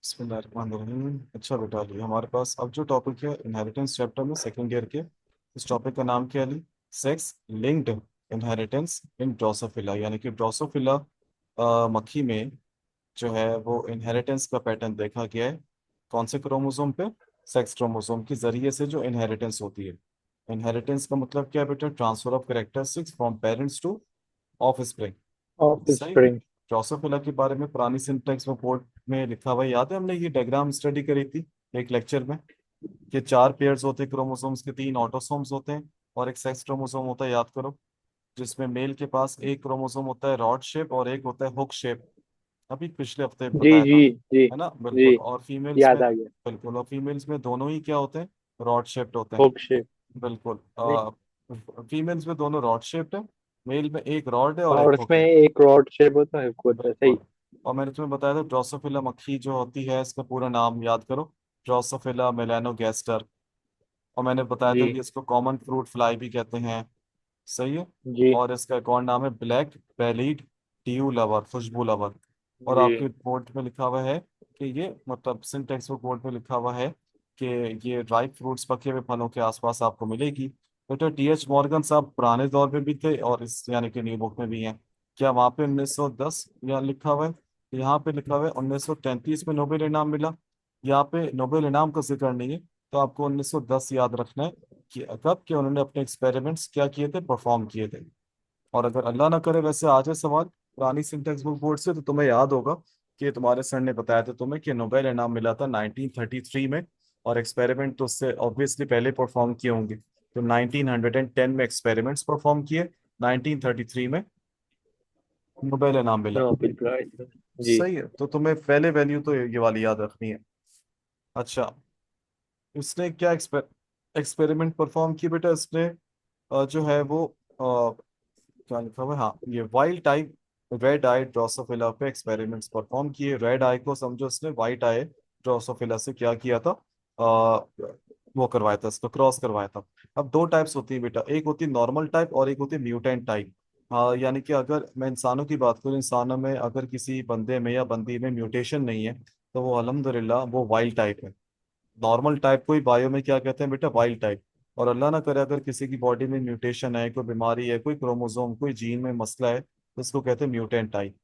बिस्मिल्लाहिर्रहमानिर्रहीम। अच्छा बेटा, ये हमारे पास अब जो टॉपिक है इनहेरिटेंस चैप्टर में सेकेंड ईयर के, इस टॉपिक का नाम क्या है? Sex linked inheritance in Drosophila, यानी कि ड्रोसोफिला मक्खी में जो है वो इनहेरिटेंस का पैटर्न देखा गया है। कौन से क्रोमोसोम पे? सेक्स क्रोमोसोम के जरिए से जो इनहेरिटेंस होती है। इनहेरिटेंस का मतलब क्या है बेटा? Transfer of characteristics from parents two of spring. Of सही है। स्प्रिंग। ड्रोसोफिला के बारे में पुरानी सिंटेक्स रिपोर्ट में लिखा हुआ है, याद है? हमने ये डायग्राम स्टडी करी थी एक लेक्चर में, कि चार पेयर्स होते हैं क्रोमोसोम्स के, तीन ऑटोसोम्स होते हैं और एक सेक्स क्रोमोसोम होता है, याद करो। जिसमें मेल के पास एक क्रोमोसोम होता है रॉड शेप और एक होता है हुक शेप। अभी पिछले हफ्ते जी बताया था, जी जी है ना? जी। बिल्कुल। और फीमेल्स में, याद आ गया। बिल्कुल, और फीमेल्स में दोनों ही क्या होते हैं? रॉड शेप्ड होते हैं। Hook shape. बिल्कुल। नहीं। फीमेल्स में दोनों रॉड शेप्ड है। मेल में एक रॉड है और एक और हुक उसमें है। एक रॉड शेप होता है, हुक होता है, बिल्कुल। सही। और मैंने तुम्हें बताया था ड्रोसोफिला मक्खी जो होती है, इसका पूरा नाम याद करो। ड्रोसोफिला मेलानोगैस्टर। और मैंने बताया था जी कि इसको कॉमन फ्रूट फ्लाई भी कहते हैं। सही है। जी और इसका एक और नाम है ब्लैक बेलीड ड्यू लवर, खुशबू लवर। और जी। आपके बोर्ड में लिखा हुआ है कि ये, मतलब सिंटेक्स बुक बोर्ड में लिखा हुआ है कि ये ड्राई फ्रूट्स, पके हुए फलों के आसपास आपको मिलेगी। बेटा टी एच मॉर्गन साहब पुराने दौर में भी थे और इस यानी कि न्यू बुक में भी हैं। क्या वहाँ पे 1910 यहाँ लिखा हुआ है? यहाँ पे लिखा हुआ है 1933 में नोबेल इनाम मिला। यहाँ पे नोबेल इनाम का जिक्र नहीं है। तो आपको 1910 याद रखना है कि कब कि उन्होंने अपने एक्सपेरिमेंट्स क्या किए थे, परफॉर्म किए थे। और अगर अल्लाह ना करे वैसे आ जाए सवाल पुरानी सिंटेक्स बुक बोर्ड से, तो तुम्हें याद होगा कि तुम्हारे सर ने बताया था तुम्हें कि नोबेल इनाम मिला था 1933 में। और एक्सपेरिमेंट तो उससे ऑब्वियसली पहले परफॉर्म किए होंगे, तो 1910 में एक्सपेरिमेंट्स परफॉर्म किए, 1933 में नोबेल इनाम मिला। Nobel prize. जी। सही है, तो तुम्हें पहले वैल्यू तो ये वाली याद रखनी है। अच्छा, इसने क्या एक्सपेरिमेंट परफॉर्म किया बेटा? इसने जो है वो क्या लिखा हुआ है, हाँ, ये वाइल्ड टाइप रेड आई ड्रोसोफिला पे एक्सपेरिमेंट्स परफॉर्म किए। रेड आई को समझो, इसने वाइट आई ड्रोसोफिला से क्या किया था? वो करवाया था, इसको क्रॉस करवाया था। अब दो टाइप्स होती है बेटा, एक होती है नॉर्मल टाइप और एक होती है म्यूटेंट टाइप। यानी कि अगर मैं इंसानों की बात करूँ, इंसानों में अगर किसी बंदे में या बंदी में म्यूटेशन नहीं है, तो वो अल्हम्दुलिल्लाह वो वाइल्ड टाइप है। नॉर्मल टाइप को ही बायो में क्या कहते हैं बेटा? Wild type. और अल्लाह ना करे अगर किसी की बॉडी में म्यूटेशन है, कोई बीमारी है, कोई क्रोमोसोम, कोई जीन में मसला है, तो इसको कहते हैं म्यूटेंट टाइप।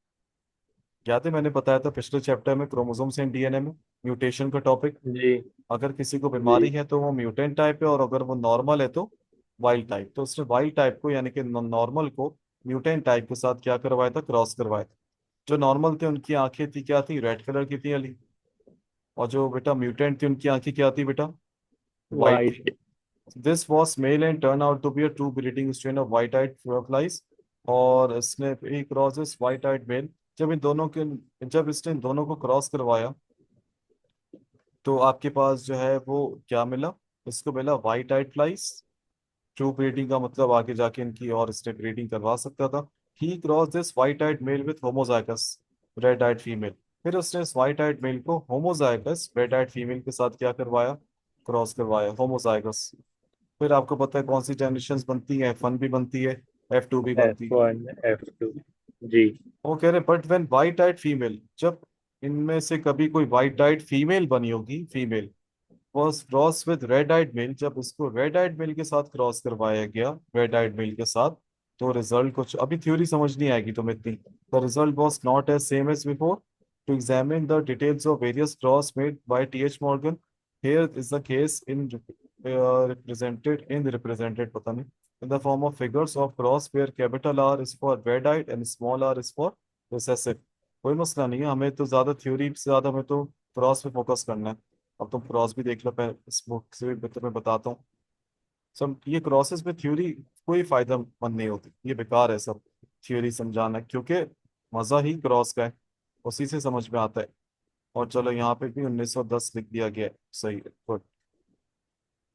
याद है मैंने बताया था पिछले चैप्टर में क्रोमोसोम्स एंड डीएनए में म्यूटेशन का टॉपिक। जी अगर किसी को जी। बीमारी है तो वो म्यूटेंट टाइप है, और अगर वो नॉर्मल है तो वाइल्ड टाइप। तो उसने वाइल्ड टाइप को यानी कि नॉर्मल को म्यूटेंट टाइप के साथ क्या करवाया था? क्रॉस करवाया था। जो नॉर्मल थे उनकी आंखें थी, क्या थी? रेड कलर की थी अली। और जो बेटा म्यूटेंट थी उनकी आंखें क्या थी बेटा? वाइट थी। White. This was male and turned out to be a true breeding strain of white-eyed flies। और इसने ही क्रॉसेस white-eyed male। जब इन दोनों के जब इसने इन दोनों को क्रॉस करवाया, तो आपके पास जो है वो क्या मिला? इसको मिला white eyed flies. True breeding का मतलब आगे जाके इनकी और इसने ब्रीडिंग करवा सकता था। He cross this white eyed male with homozygous red eyed female. फिर उसने इस वाइट आइड मेल को होमोजाइगस रेड आइड फीमेल के साथ क्या करवाया? क्रॉस करवाया, होमोजाइगस। फिर आपको पता है कौन सी जनरेशन बनती है? F1 भी बनती है, F2 भी बनती है। F1 F2। जी। वो कह रहे but when white eyed female, जब इनमें से कभी कोई वाइट आइड फीमेल बनी होगी, female was cross with red eyed male, जब उसको रेड आइड मेल के साथ क्रॉस करवाया गया, रेड आइड मेल के साथ, तो रिजल्ट कुछ, अभी थ्योरी समझ नहीं आएगी तुम्हें इतनी। The result was not as same as before. To examine the details of various cross made by T H Morgan, here is the case in represented पता नहीं, in the form of figures of cross where capital R is for red eyed and small r is for recessive। कोई मसला नहीं है, हमें तो ज्यादा theory से ज्यादा हमें तो क्रॉस पे फोकस करना है। अब तुम क्रॉस भी देख लो, पहले इस बुक से भी तुम्हें बताता हूँ। सब ये क्रॉसेस में थ्योरी कोई फायदा मंद नहीं होती, ये बेकार है सब थ्योरी समझाना, क्योंकि मजा ही क्रॉस का है, उसी से समझ में आता है। और चलो यहाँ पे भी 1910 लिख दिया गया है, सही है, गुड।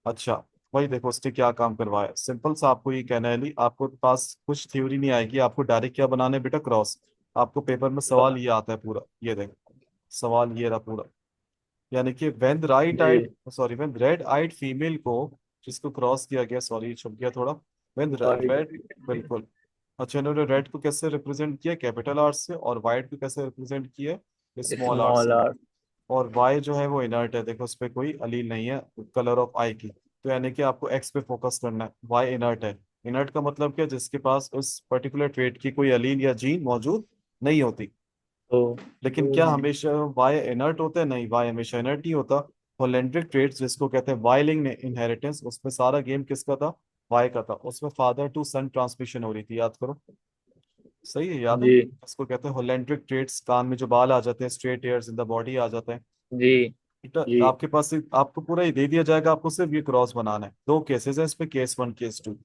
अच्छा, वही देखो उसने क्या काम करवाया, सिंपल सा आपको ये कहना है ली, आपको पास कुछ थ्योरी नहीं आएगी, आपको डायरेक्ट क्या बनाना है बेटा? क्रॉस। आपको पेपर में सवाल ये आता है पूरा, ये देखो सवाल ये रहा पूरा। यानी कि वेन राइट जी। Eyed, sorry, when red eyed female को, जिसको क्रॉस किया गया, सॉरी छुप गया थोड़ा, वेन रेड, वाइट। बिल्कुल। अच्छा, इन्होंने रेड को कैसे रिप्रेजेंट किया? कैपिटल आर से, और वाइट को कैसे रिप्रेजेंट किया? स्मॉल आर स्मॉल से। आर। और वाई जो है वो इनर्ट है, देखो उस पर कोई अलील नहीं है कलर ऑफ आई की। तो यानी कि आपको एक्स पे फोकस करना है, वाई इनर्ट है। इनर्ट का मतलब क्या, जिसके पास उस पर्टिकुलर ट्रेट की कोई अलील या जीन मौजूद नहीं होती। तो लेकिन क्या हमेशा वाई इनर्ट होता है? नहीं, वाई हमेशा इनर्ट नहीं होता। होलेंड्रिक ट्रेट्स जिसको कहते हैं वाई लिंक इनहेरिटेंस, उसमें सारा गेम किसका था? वाई का था। उसमें फादर टू सन ट्रांसमिशन हो रही थी, याद करो। सही है, याद है। जी इसको कहते हैं होलेंड्रिक ट्रेट्स, कान में जो बाल आ जाते हैं, straight hairs in the body आ जाते हैं। जी बेटा जी आपके पास आपको पूरा ही दे दिया जाएगा, आपको सिर्फ ये क्रॉस बनाना है। दो केसेस है इसमें, केस वन केस टू।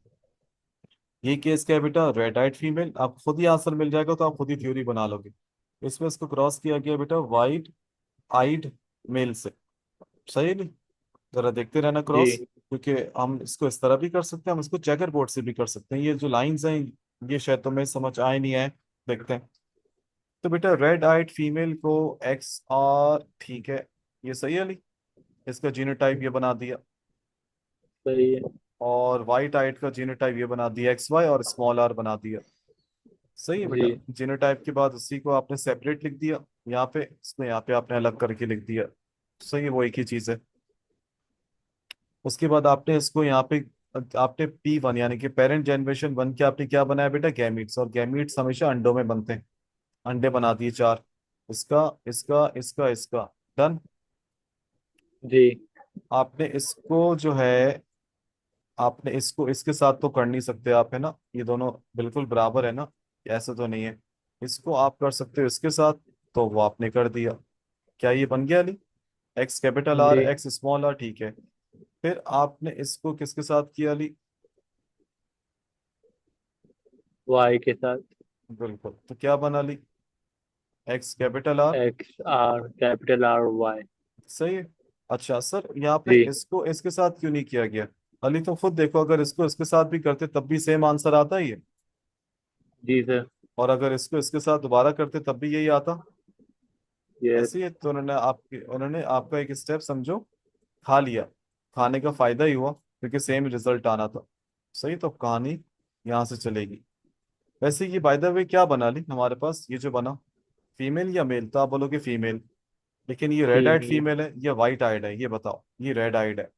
ये केस क्या है बेटा? रेड आइट फीमेल, आप खुद ही आंसर मिल जाएगा तो आप खुद ही थ्योरी बना लोगे। इसमें इसको क्रॉस किया गया बेटा वाइट आइड मेल से। सही है नहीं? जरा देखते रहना क्रॉस, जी क्योंकि हम इसको इस तरह भी कर सकते हैं, हम इसको चेकर बोर्ड से भी कर सकते हैं। ये जो लाइंस हैं ये शायद तुम्हें समझ आए नहीं आए, देखते हैं। तो बेटा रेड आइड फीमेल को एक्स आर, ठीक है, ये सही है अली। इसका जीनोटाइप ये बना दिया। सही है। और वाइट आइट का जीनोटाइप ये बना दिया एक्स वाई, और स्मॉल आर बना दिया। सही है बेटा। जी जीनोटाइप के बाद उसी को आपने सेपरेट लिख दिया यहाँ पे, इसमें यहाँ पे आपने अलग करके लिख दिया। सही है, वो एक ही चीज है। उसके बाद आपने इसको यहाँ पे, आपने P1 यानी कि पेरेंट जनरेशन वन के आपने क्या बनाया बेटा? गैमीट्स। और गैमीट्स हमेशा अंडों में बनते हैं। अंडे बना दिए चार, इसका इसका इसका इसका। डन। जी आपने इसको जो है, आपने इसको इसके साथ तो कर नहीं सकते आप, है ना? ये दोनों बिल्कुल बराबर है ना, ऐसा तो नहीं है। इसको आप कर सकते हो इसके साथ, तो वो आपने कर दिया। क्या ये बन गया अली? एक्स कैपिटल आर जी एक्स स्मॉल आर, ठीक है। फिर आपने इसको किसके साथ किया अली? वाई के साथ। बिल्कुल, तो क्या बना ली? X capital R. X R capital R Y. सही है। अच्छा सर, यहाँ पे जी इसको इसके साथ क्यों नहीं किया गया? अली तो खुद देखो, अगर इसको इसके साथ भी करते तब भी सेम आंसर आता ही है। जी सर। और अगर इसको इसके साथ दोबारा करते तब भी यही आता। यस। ऐसे ही है, तो उन्होंने आपका एक स्टेप समझो खा लिया। खाने का फायदा ही हुआ, क्योंकि सेम रिजल्ट आना था। सही, तो कहानी यहाँ से चलेगी। वैसे ये बाय द वे क्या बना ली हमारे पास, ये जो बना, फीमेल या मेल? तो आप बोलोगे फीमेल। लेकिन ये रेड आइड फीमेल। फीमेल है या वाइट आइड है, ये बताओ। ये रेड आइड है,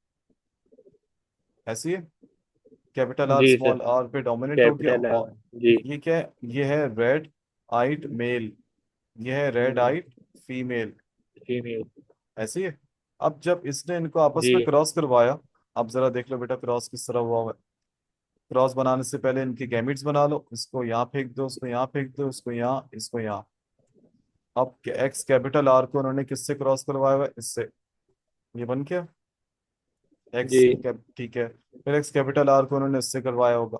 ऐसी है। कैपिटल आर जी सर। स्मॉल आर पे डोमिनेंट हो गया। Capital R. और जी। ये क्या है? ये है रेड आइड मेल, ये है रेड आइड फीमेल। फीमेल। ऐसी है। अब जब इसने इनको आपस जी में क्रॉस करवाया, अब जरा देख लो बेटा क्रॉस किस तरह हुआ है। क्रॉस बनाने से पहले इनके गैमिट्स बना लो, इसको यहाँ फेंक दो, उसको यहाँ फेंक दो, इसको यहाँ, इसको यहाँ। अब एक्स कैपिटल आर को उन्होंने किससे क्रॉस करवाया हुआ है? इससे। ये बन गया एक्स जी कैप, ठीक है। फिर एक्स कैपिटल आर को उन्होंने इससे करवाया होगा,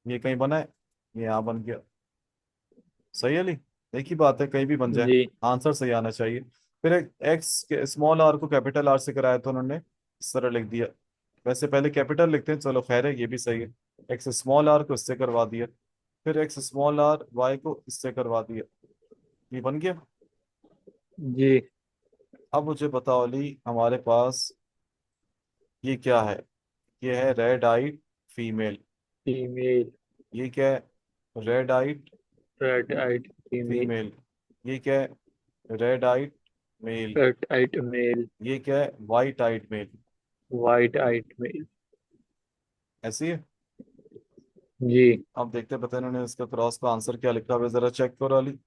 ये कहीं बना है? ये यहाँ बन गया। सही है ली? एक ही बात है, कहीं भी बन जाए, जी आंसर सही आना चाहिए। फिर एक्स स्मॉल आर को कैपिटल आर से कराया तो उन्होंने इस तरह लिख दिया। वैसे पहले कैपिटल लिखते हैं, चलो खैर है, ये भी सही है। एक्स स्मॉल आर को इससे करवा दिया, फिर एक्स स्मॉल आर वाई को इससे करवा दिया। ये बन गया। जी। अब मुझे बताओ अली, हमारे पास ये क्या है? ये है रेड आइट फीमेल। फीमेल। ये क्या है? रेड आइट रेड आइट फीमेल। फीमेल। ये क्या है? रेड आइट मेल। रेड आइट मेल। ये क्या है? वाइट आइट मेल। वाइट आइट मेल। ऐसी है। जी अब देखते हैं, पता नहीं इन्होंने इसका क्रॉस का आंसर क्या लिखा हुआ है, जरा चेक करो अली।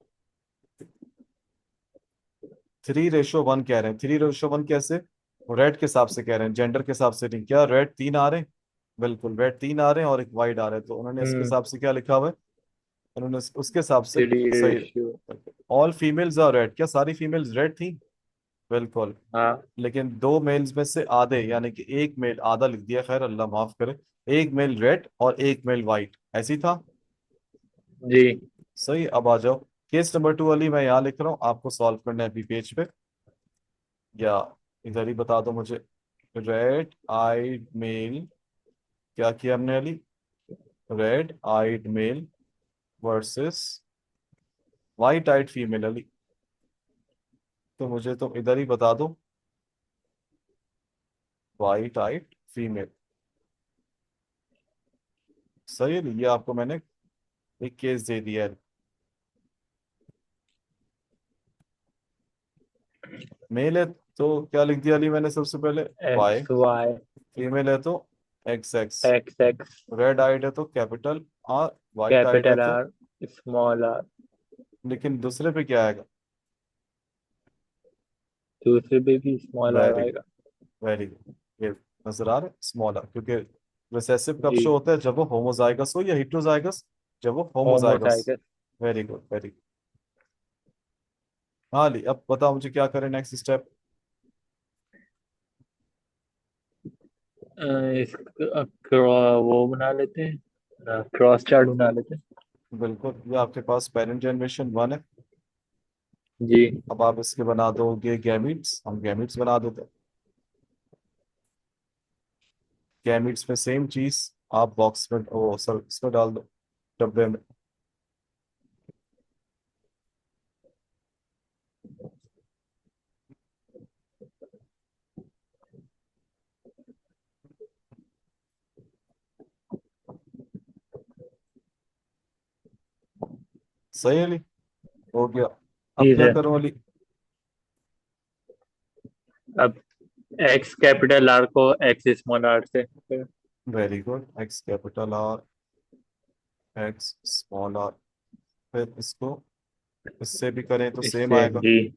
3:1 कह रहे हैं। 3:1 कैसे? रेड के हिसाब से कह रहे हैं, जेंडर के हिसाब से नहीं। क्या रेड 3 आ रहे हैं? बिल्कुल, रेड 3 आ रहे हैं और एक वाइट आ रहा है, तो उन्होंने इसके हम्म। हिसाब से क्या लिखा हुआ है? उन्होंने उसके हिसाब से थ्री सही। Ratio. All females are red, क्या सारी फीमेल्स रेड थी? बिल्कुल। हाँ। लेकिन दो मेल्स में से आधे, यानी कि एक मेल, आधा लिख दिया, खैर अल्लाह माफ करे। एक मेल रेड और एक मेल वाइट, ऐसी था। जी सही। अब आ जाओ केस नंबर 2 वाली, मैं यहाँ लिख रहा हूँ, आपको सॉल्व करना है अभी पेज पे, या इधर ही बता दो मुझे। रेड आइड मेल, क्या किया हमने Ali? Red eyed male versus white eyed female Ali. तो मुझे तो इधर ही बता दो, वाइट आइड फीमेल। सही है नहीं? ये आपको मैंने एक केस दे दिया है। मेल है तो क्या लिख दिया अली मैंने सबसे पहले? वाई। X Y. फीमेल है तो X X. X X. Red eyed है तो कैपिटल आर। वाइट आइड है कैपिटल तो। आर। Small R. लेकिन दूसरे पे क्या आएगा? दूसरे पे भी स्मॉल आर वेरी गुड। आएगा। Very good. ये नजर आ रहा है स्मॉल आर, क्योंकि रिसेसिव कब जी। शो होता है? जब वो होमोजाइगस हो या हेटेरोजाइगस? जब वो homozygous. Homozygous. Very good, very good. हाँ अली, अब बताओ मुझे क्या करें नेक्स्ट स्टेप? इस वो बना लेते हैं, क्रॉस चार्ट बना लेते हैं। बिल्कुल, ये आपके पास पेरेंट जनरेशन वन है। जी। अब आप इसके बना दोगे गैमीट्स, हम गैमीट्स बना देते हैं। गैमीट्स में सेम चीज, आप बॉक्स में ओ सर इसमें डाल दो, डब्बे में। सही है अली, हो गया। अब ठीक क्या है। करूं अली? अब एक्स कैपिटल आर को एक्स स्मॉल आर से। Very good, X capital R, X small R. फिर इसको इससे भी करें तो सेम इससे आएगा, जी।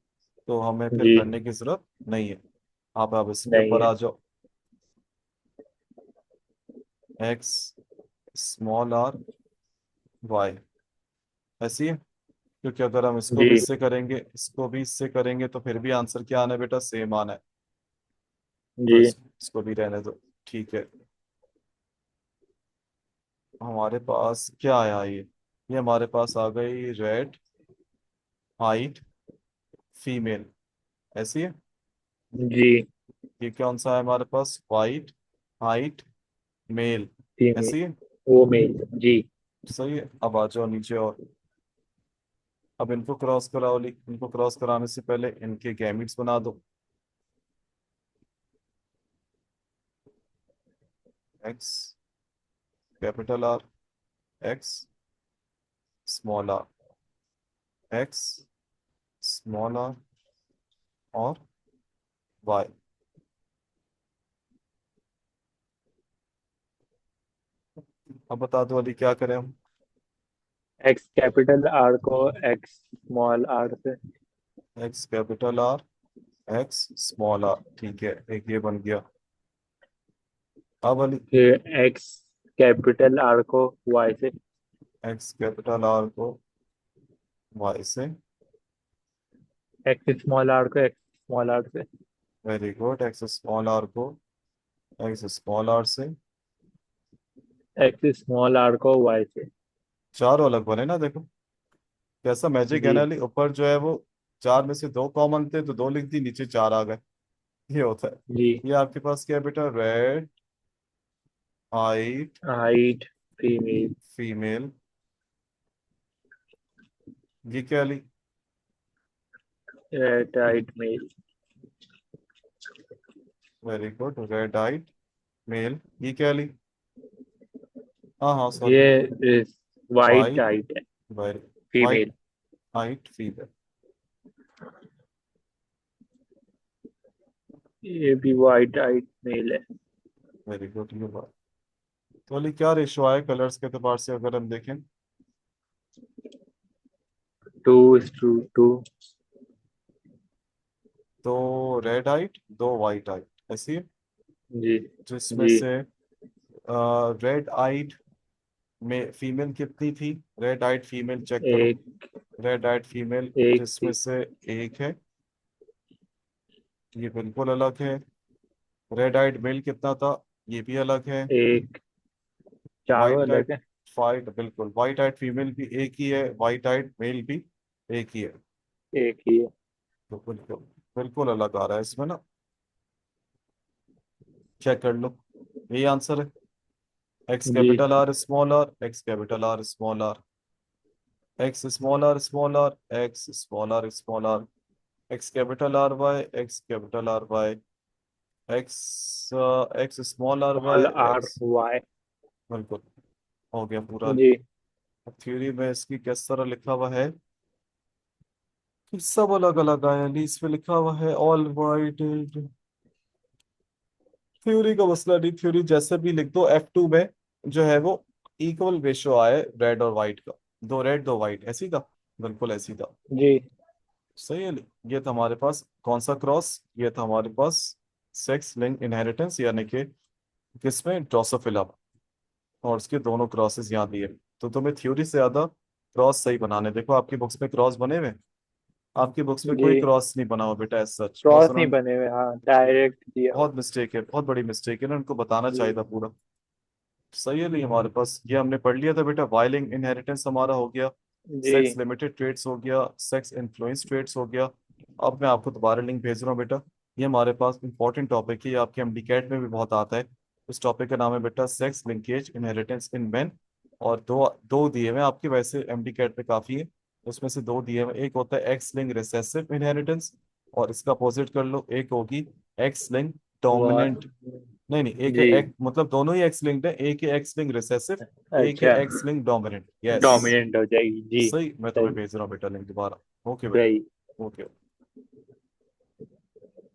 तो हमें फिर जी। करने की जरूरत नहीं है। आप अब इसके नहीं ऊपर है। आ जाओ। एक्स स्मॉल आर वाई, ऐसी है। क्योंकि अगर हम इसको जी। भी इससे करेंगे, इसको भी इससे करेंगे, तो फिर भी आंसर क्या आना है बेटा? सेम आना है। तो जी। इसको भी रहने दो। ठीक है। हमारे पास क्या आया ये हमारे पास आ गई रेड हाइट फीमेल, ऐसी है। जी। ये कौन सा है हमारे पास? White eyed male, female. ऐसी है। वो मेल। जी। सही है। अब आ जाओ नीचे और अब इनको क्रॉस कराओ ली। इनको क्रॉस कराने से पहले इनके गैमिट्स बना दो। X capital R, X small R, X small R और वाई। अब बता दो अली क्या करें हम? एक्स कैपिटल आर को एक्स स्मॉल आर से। X capital R, X small R, ठीक है, एक ये बन गया। अब अली फिर एक्स कैपिटल आर को वाई से। एक्स कैपिटल आर को वाई से। एक्स स्मॉल आर को एक्स स्मॉल आर से। Very good, X small R को एक्स स्मॉल आर से। एक्स स्मॉल आर को वाई से। चारों अलग बने ना, देखो कैसा मैजिक है जी। ना अली। ऊपर जो है वो चार में से दो कॉमन थे तो दो लिख दी, नीचे चार आ गए। ये होता है। जी। ये आपके पास क्या है बेटा? Red eyed eyed female. Female. ये क्या Ali? Red eyed male. Very good, red eyed male. ये क्या अली? हाँ हाँ सॉरी। ये वाइट वाइट, हाइट है। Very white female. Eyed female. ये भी वाइट हाइट मेल है। वेरी गुड, ये बात। तो अली क्या रेशो आए कलर्स के एतबार से अगर हम देखें? 2:2। तो रेड हाइट दो वाइट हाइट, ऐसी है। जी। जिसमें जी। से रेड आइट में फीमेल कितनी थी? रेड आइट फीमेल चेक करो। एक। रेड आइट फीमेल एक जिसमें थी। से एक है, ये बिल्कुल अलग है। रेड आइट मेल कितना था? ये भी अलग है। एक। चारों वाइट आइट अलग है। फाइट, बिल्कुल वाइट आइट फीमेल भी एक ही है, वाइट आइट मेल भी एक ही है। एक ही है। तो बिल्कुल बिल्कुल अलग आ रहा है इसमें ना। चेक कर लो, यही आंसर है। एक्स जी। Capital R small R, X capital R small R, X small R small R, X small R small R, X capital R Y, X capital R Y, X X small R small Y R X. Y. बिल्कुल, हो गया पूरा। जी। Theory में इसकी किस तरह लिखा हुआ है? सब अलग अलग आया, लीज पे लिखा हुआ है ऑल वाइट। थ्योरी का मसला नहीं, थ्योरी जैसे भी लिख दो, F2 में जो है वो इक्वल रेशियो आए रेड और वाइट का, दो रेड दो वाइट, ऐसी था, बिल्कुल ऐसी था। जी सही है। ये था हमारे पास कौन सा क्रॉस, ये था हमारे पास सेक्स लिंक इनहेरिटेंस, यानी कि किसमें, ड्रोसोफिला। और उसके दोनों क्रॉसेस यहाँ दिए। तो तुम्हें थ्योरी से ज्यादा क्रॉस सही बनाने, देखो आपकी बुक्स में क्रॉस बने हुए हैं? आपकी बुक्स में जी। कोई क्रॉस नहीं बना हुआ बेटा, एज सच, बस क्रॉस नहीं उन्होंने, बने हुए, हाँ डायरेक्ट दिया हुआ। बहुत मिस्टेक है, बहुत बड़ी मिस्टेक है ना, उनको बताना चाहिए जी था पूरा। सही है। नहीं हमारे पास ये हमने पढ़ लिया था बेटा, वाइलिंग इनहेरिटेंस हमारा हो गया, जी सेक्स लिमिटेड ट्रेड्स हो गया, सेक्स इन्फ्लुएंस ट्रेड्स हो गया। अब मैं आपको दोबारा लिंक भेज रहा हूँ बेटा। ये हमारे पास इंपॉर्टेंट टॉपिक है, ये आपके एमडीकैट में भी बहुत आता है। इस टॉपिक का नाम है बेटा sex linkage inheritance in main. और दो दो दिए हुए हैं आपके, वैसे एमडीकैट पे काफी है। उसमें से दो दिए हुए हैं। एक होता है एक्स लिंक रिसेसिव इनहेरिटेंस, और इसका अपोजिट कर लो, एक होगी एक्स लिंक वाह। डोमिनेंट। नहीं नहीं, एक है जी एक्स, मतलब दोनों ही एक्स लिंक्ड है, एक है एक्स लिंक रिसेसिव, एक है अच्छा, x link dominant. Yes. Dominant हो जाएगी जी। सही, मैं तुम्हें सही भेज रहा हूँ बेटा लिंक दोबारा। ओके बेटा। सही। ओके।